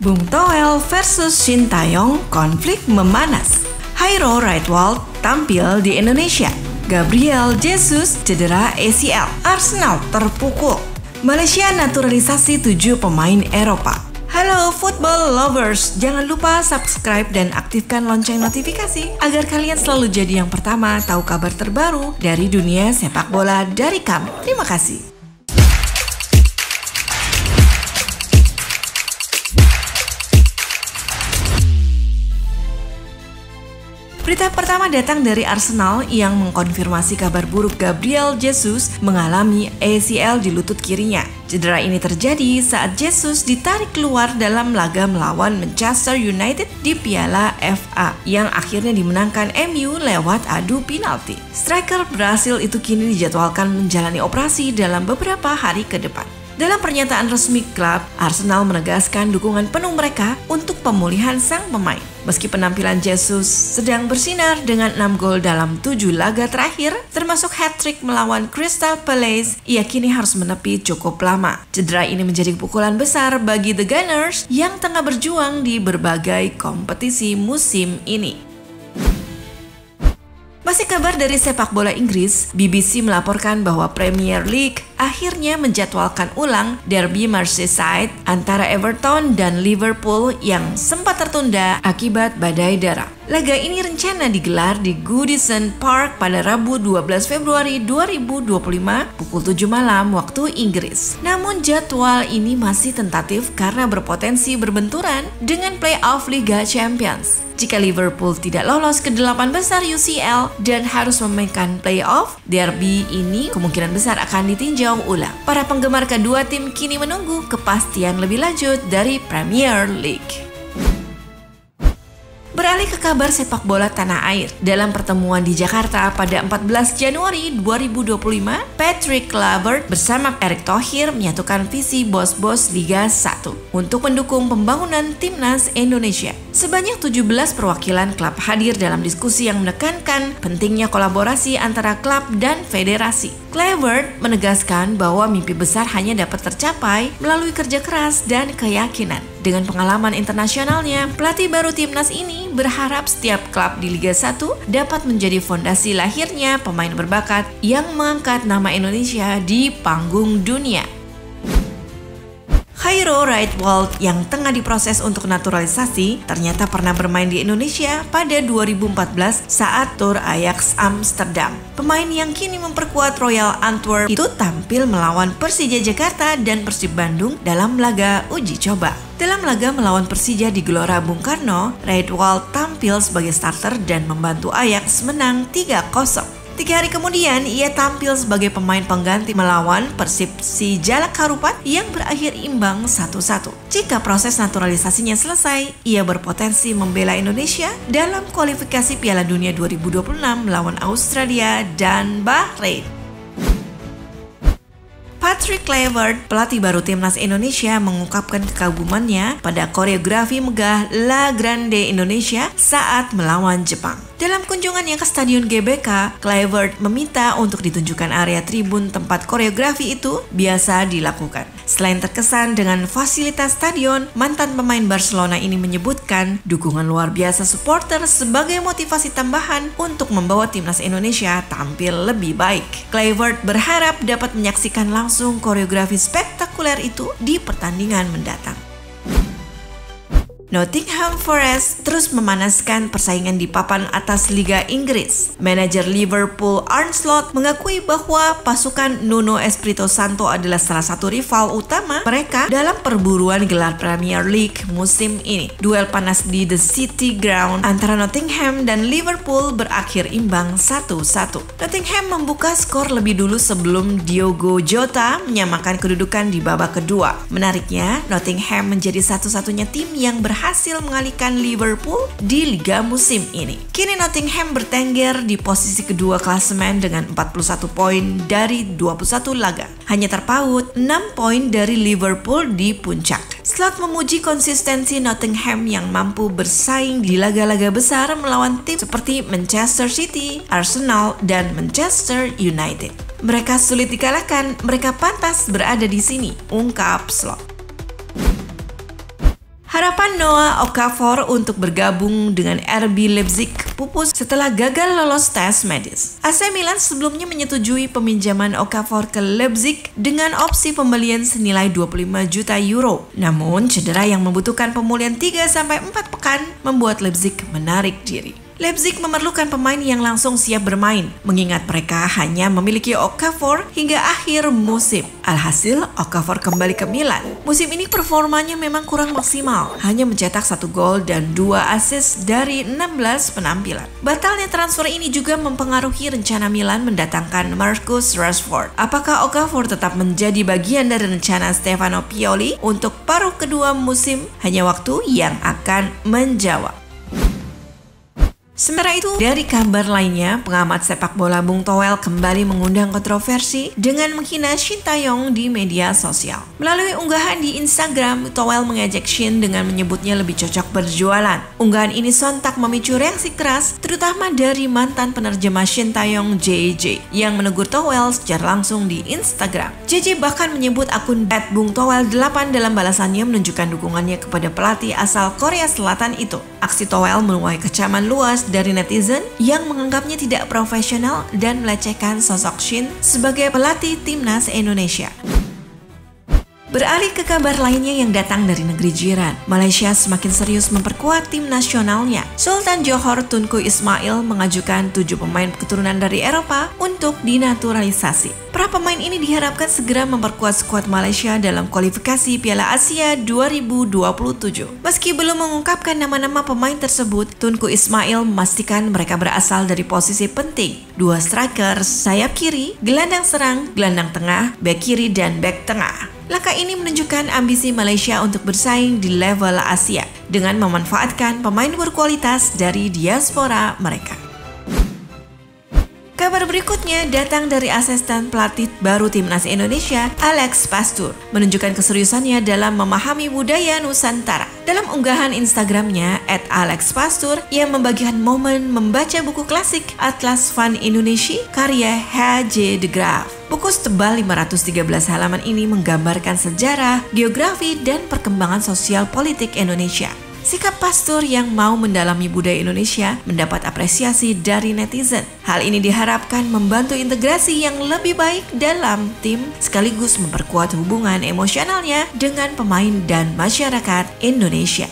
Bung Toel versus Shin Taeyong, konflik memanas. Jairo Rightwald tampil di Indonesia. Gabriel Jesus cedera ACL. Arsenal terpukul. Malaysia naturalisasi 7 pemain Eropa. Halo football lovers, jangan lupa subscribe dan aktifkan lonceng notifikasi agar kalian selalu jadi yang pertama tahu kabar terbaru dari dunia sepak bola dari kami. Terima kasih. Berita pertama datang dari Arsenal yang mengkonfirmasi kabar buruk Gabriel Jesus mengalami ACL di lutut kirinya. Cedera ini terjadi saat Jesus ditarik keluar dalam laga melawan Manchester United di Piala FA yang akhirnya dimenangkan MU lewat adu penalti. Striker Brasil itu kini dijadwalkan menjalani operasi dalam beberapa hari ke depan. Dalam pernyataan resmi klub, Arsenal menegaskan dukungan penuh mereka untuk pemulihan sang pemain. Meski penampilan Jesus sedang bersinar dengan 6 gol dalam 7 laga terakhir, termasuk hat-trick melawan Crystal Palace, ia kini harus menepi cukup lama. Cedera ini menjadi pukulan besar bagi The Gunners yang tengah berjuang di berbagai kompetisi musim ini. Masih kabar dari sepak bola Inggris, BBC melaporkan bahwa Premier League akhirnya menjadwalkan ulang derby Merseyside antara Everton dan Liverpool yang sempat tertunda akibat badai dara. Laga ini rencana digelar di Goodison Park pada Rabu 12 Februari 2025 pukul 7 malam waktu Inggris. Namun jadwal ini masih tentatif karena berpotensi berbenturan dengan playoff Liga Champions. Jika Liverpool tidak lolos ke 8 besar UCL dan harus memainkan playoff, derby ini kemungkinan besar akan ditinjau ulang. Para penggemar kedua tim kini menunggu kepastian lebih lanjut dari Premier League. Beralih ke kabar sepak bola tanah air. Dalam pertemuan di Jakarta pada 14 Januari 2025, Patrick Kluivert bersama Erick Thohir menyatukan visi bos-bos Liga 1 untuk mendukung pembangunan timnas Indonesia. Sebanyak 17 perwakilan klub hadir dalam diskusi yang menekankan pentingnya kolaborasi antara klub dan federasi. Kluivert menegaskan bahwa mimpi besar hanya dapat tercapai melalui kerja keras dan keyakinan. Dengan pengalaman internasionalnya, pelatih baru timnas ini berharap setiap klub di Liga 1 dapat menjadi fondasi lahirnya pemain berbakat yang mengangkat nama Indonesia di panggung dunia. Jairo Rightwald yang tengah diproses untuk naturalisasi ternyata pernah bermain di Indonesia pada 2014 saat tur Ajax Amsterdam. Pemain yang kini memperkuat Royal Antwerp itu tampil melawan Persija Jakarta dan Persib Bandung dalam laga uji coba. Dalam laga melawan Persija di Gelora Bung Karno, Rightwald tampil sebagai starter dan membantu Ajax menang 3-0. 3 hari kemudian, ia tampil sebagai pemain pengganti melawan Persib Jalak Harupat yang berakhir imbang 1-1. Jika proses naturalisasinya selesai, ia berpotensi membela Indonesia dalam kualifikasi Piala Dunia 2026 melawan Australia dan Bahrain. Patrick Kluivert, pelatih baru timnas Indonesia, mengungkapkan kekagumannya pada koreografi megah La Grande Indonesia saat melawan Jepang. Dalam kunjungannya ke Stadion GBK, Kluivert meminta untuk ditunjukkan area tribun tempat koreografi itu biasa dilakukan. Selain terkesan dengan fasilitas stadion, mantan pemain Barcelona ini menyebutkan dukungan luar biasa supporter sebagai motivasi tambahan untuk membawa timnas Indonesia tampil lebih baik. Kluivert berharap dapat menyaksikan langsung koreografi spektakuler itu di pertandingan mendatang. Nottingham Forest terus memanaskan persaingan di papan atas Liga Inggris. Manajer Liverpool Arne Slot mengakui bahwa pasukan Nuno Espirito Santo adalah salah satu rival utama mereka dalam perburuan gelar Premier League musim ini. Duel panas di The City Ground antara Nottingham dan Liverpool berakhir imbang 1-1. Nottingham membuka skor lebih dulu sebelum Diogo Jota menyamakan kedudukan di babak kedua. Menariknya, Nottingham menjadi satu-satunya tim yang berhasil mengalihkan Liverpool di Liga musim ini. Kini Nottingham bertengger di posisi kedua klasemen dengan 41 poin dari 21 laga. Hanya terpaut 6 poin dari Liverpool di puncak. Slot memuji konsistensi Nottingham yang mampu bersaing di laga-laga besar melawan tim seperti Manchester City, Arsenal, dan Manchester United. Mereka sulit dikalahkan, mereka pantas berada di sini, ungkap Slot. Harapan Noah Okafor untuk bergabung dengan RB Leipzig pupus setelah gagal lolos tes medis. AC Milan sebelumnya menyetujui peminjaman Okafor ke Leipzig dengan opsi pembelian senilai 25 juta euro. Namun, cedera yang membutuhkan pemulihan 3-4 pekan membuat Leipzig menarik diri. Leipzig memerlukan pemain yang langsung siap bermain, mengingat mereka hanya memiliki Okafor hingga akhir musim. Alhasil, Okafor kembali ke Milan. Musim ini performanya memang kurang maksimal, hanya mencetak 1 gol dan 2 assist dari 16 penampilan. Batalnya transfer ini juga mempengaruhi rencana Milan mendatangkan Marcus Rashford. Apakah Okafor tetap menjadi bagian dari rencana Stefano Pioli untuk paruh kedua musim? Hanya waktu yang akan menjawab. Sementara itu, dari kabar lainnya, pengamat sepak bola Bung Toel kembali mengundang kontroversi dengan menghina Shin Tae-yong di media sosial. Melalui unggahan di Instagram, Toel mengejek Shin dengan menyebutnya lebih cocok berjualan. Unggahan ini sontak memicu reaksi keras, terutama dari mantan penerjemah Shin Tae-yong JJ yang menegur Toel secara langsung di Instagram. JJ bahkan menyebut akun @bungtoel8 dalam balasannya menunjukkan dukungannya kepada pelatih asal Korea Selatan itu. Aksi Toel menuai kecaman luas dari netizen yang menganggapnya tidak profesional dan melecehkan sosok Shin sebagai pelatih timnas Indonesia. Beralih ke kabar lainnya yang datang dari negeri jiran, Malaysia semakin serius memperkuat tim nasionalnya. Sultan Johor Tunku Ismail mengajukan 7 pemain keturunan dari Eropa untuk dinaturalisasi. Para pemain ini diharapkan segera memperkuat skuad Malaysia dalam kualifikasi Piala Asia 2027. Meski belum mengungkapkan nama-nama pemain tersebut, Tunku Ismail memastikan mereka berasal dari posisi penting. 2 striker, sayap kiri, gelandang serang, gelandang tengah, bek kiri, dan bek tengah. Langkah ini menunjukkan ambisi Malaysia untuk bersaing di level Asia dengan memanfaatkan pemain berkualitas dari diaspora mereka. Kabar berikutnya datang dari asisten pelatih baru timnas Indonesia, Alex Pastur, menunjukkan keseriusannya dalam memahami budaya Nusantara. Dalam unggahan Instagramnya @AlexPastur, ia membagikan momen membaca buku klasik Atlas van Indonesia karya H.J. de Graaf. Buku setebal 513 halaman ini menggambarkan sejarah, geografi, dan perkembangan sosial politik Indonesia. Sikap Pastur yang mau mendalami budaya Indonesia mendapat apresiasi dari netizen. Hal ini diharapkan membantu integrasi yang lebih baik dalam tim sekaligus memperkuat hubungan emosionalnya dengan pemain dan masyarakat Indonesia.